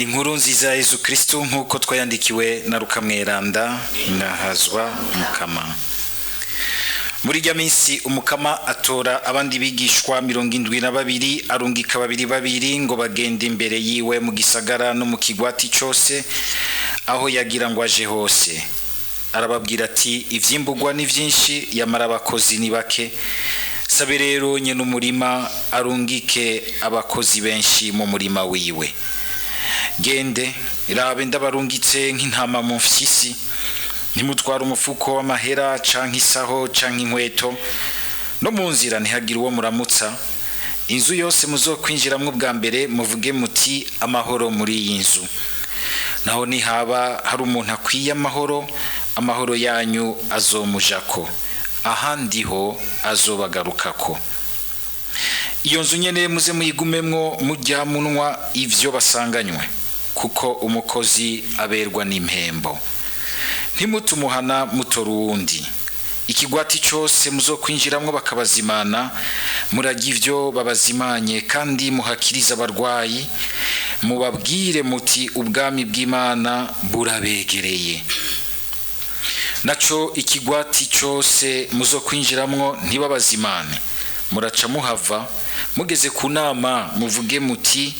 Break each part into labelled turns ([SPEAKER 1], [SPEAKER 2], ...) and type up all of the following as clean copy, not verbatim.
[SPEAKER 1] Inkuru nziza ya Yesu Kristo nkuko twayandikiwe na Luka Mweranda nahazwa Mukama. Muri rya minsi umukama atora abandi bigishwa 72 arungika babiri ngo bagende imbere yiwe mu gisagara no mu kigwati cyose aho yagira ngo aje hose. Arababwira ati ivyimbugwa ni vyinshi yamara abakozi ni bake. Sabe rero nyene umurima arungike abakozi benshi mu murima wiwe. Gende irabe ndabarungitse nk'intama mu mfyisi, ntimutwara umufuko w'amahera canke isaho canke inkweto, no mu nzira ntihagira uwo muramutsa. Inzu yose muzokwinjiramwo bwa mbere muvuge muti amahoro muri iyi nzu. Naho nihaba hari umuntu akwiye amahoro yanyu azomujako, ahandi ho azobagarukako. Iyo nzu nyene muze muyigumemwo mujya munwa ivyo basanganywe, kuko umukozi aberwa n'impembo. Ntimutumuhana mutora uwundi. Ikigwati cyose muzokwinjiramwo bakabazimana, murarya ivyo babazimanye kandi muhakiriza abarwayi, mubabwire muti ubwami bw'Imana burabegereye. Naco ikigwati cyose muzokwinjiramwo ntibabazimane, muraca muhava mugeze ku nama muvuge muti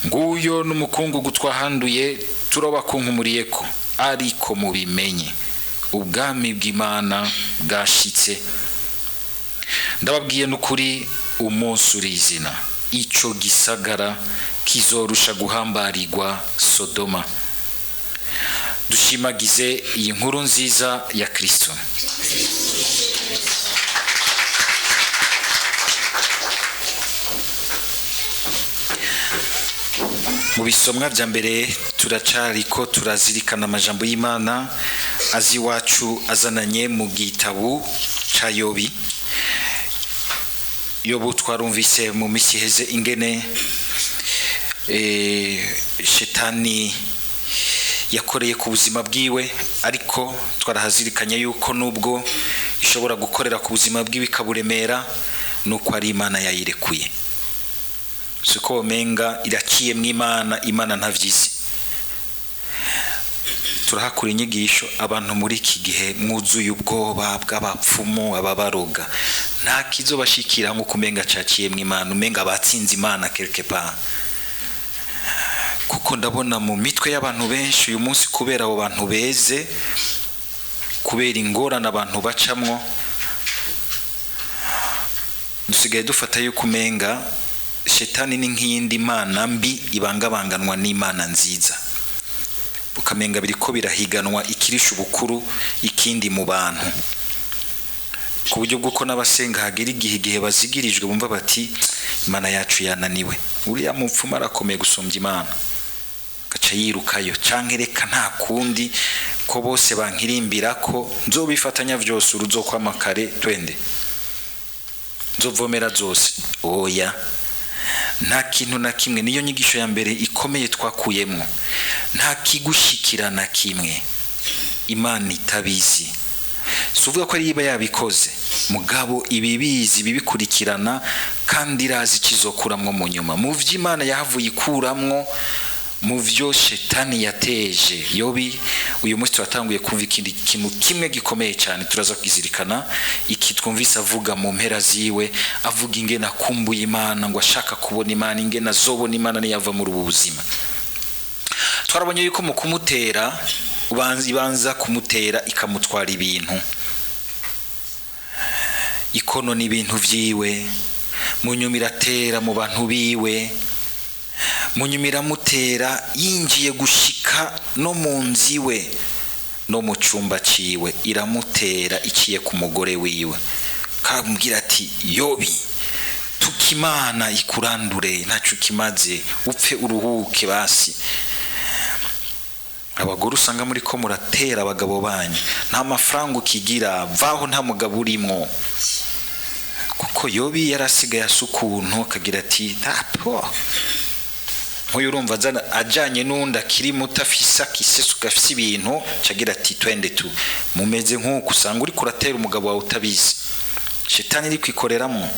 [SPEAKER 1] nguyo n'umukungugu twahanduye turabakunkumuriyeko, ariko mubimenye ubwami bw'Imana bwashitse. Ndababwiye n'ukuri umunsi urizina ico gisagara kizorusha guhambarirwa Sodoma. Dushimagize iyi nkuru nziza ya Kristo. Mu bisomwa vya mbere turacariko turazirikana amajambo y'Imana azi wacu azananye mu gitabu ca Yobi. Yobu twarumvise mu misi heze ingene shetani yakoreye ku buzima bwiwe, ariko twarahazirikanye yuko nubwo ishobora gukorera ku buzima bwiwe ikaburemera, nuko ari Imana yayirekuye. Siko menga irakiye Imana ntavyizi. Turahakura inyigisho abantu muri iki gihe mwuzuye ubwoba bw'abapfumu ababaroga. Nta kizobashikira nko kumenga caciye Imana, umenga batsinze Imana quelque part. Kuko ndabona mu mitwe y'abantu benshi uyu munsi kubera abo bantu beze, kubera ingorane abantu bacamwo, dusigaye dufata yuko umenga shetani ni nk'iyindi mana mbi ibangabanganwa n'Imana nziza. Ukamenga biriko birahiganwa ikirisha ubukuru ikindi mu bantu, ku buryo bw'uko n'abasenga hagera igihe bazigirijwe bumva bati Imana yacu yananiwe, uriya mupfumu arakomeye gusumbya Imana, gaca yirukayo canke reka nta kundi ko bose bankirimbira ko nzobifatanya vyose uruzokwamakare twende nzovomera zose. Oya, nta kintu na kimwe. Niyo nyigisho ya mbere ikomeye twakuyemwo. Nta kigushikira na kimwe Imana itabizi. Suvuga ko ari iba yabikoze, mugabo ibibizi bibikurikirana kandi irazi kizokuramwo mu nyuma. Mu vyo Imana yahavuye ikuramwo, mu vyo shetani yateje. Yobi uyu munsi twatanguye kumva ikindi kintu kimwe gikomeye cyane turaza kugizirikana. Iki twumvise avuga mu mpera ziwe, avuga ingene akumbuye Imana, ngo ashaka kubona Imana, ingene azobona Imana niyava muri ubu buzima. Twarabonye yuko mu kumutera ibanza kumutera ikamutwara ibintu, ikono n'ibintu vyiwe, munyuma iratera mu bantu biwe, munyuma iramutera yinjiye gushika no mu nziwe no mu cumba ciwe, iramutera iciye ku mugore wiwe, kamubwira ati Yobi tukimana ikurandure ntacu kimaze upfe uruhuke basi. Abagore usanga muri ko muratera abagabo banyu, nta mafaranga ukigira, vaho nta mugabo urimo. Kuko Yobi yarasigaye asukuntu akagira ati tapo nkuyu urumva ajanye n'unda kiri mutafisa kisesu gafise ibintu, cagira ati twende tu mumeze nk'uko usanga uri kuratera umugabo wawe utabizi. Shetani iri kwikoreramwo.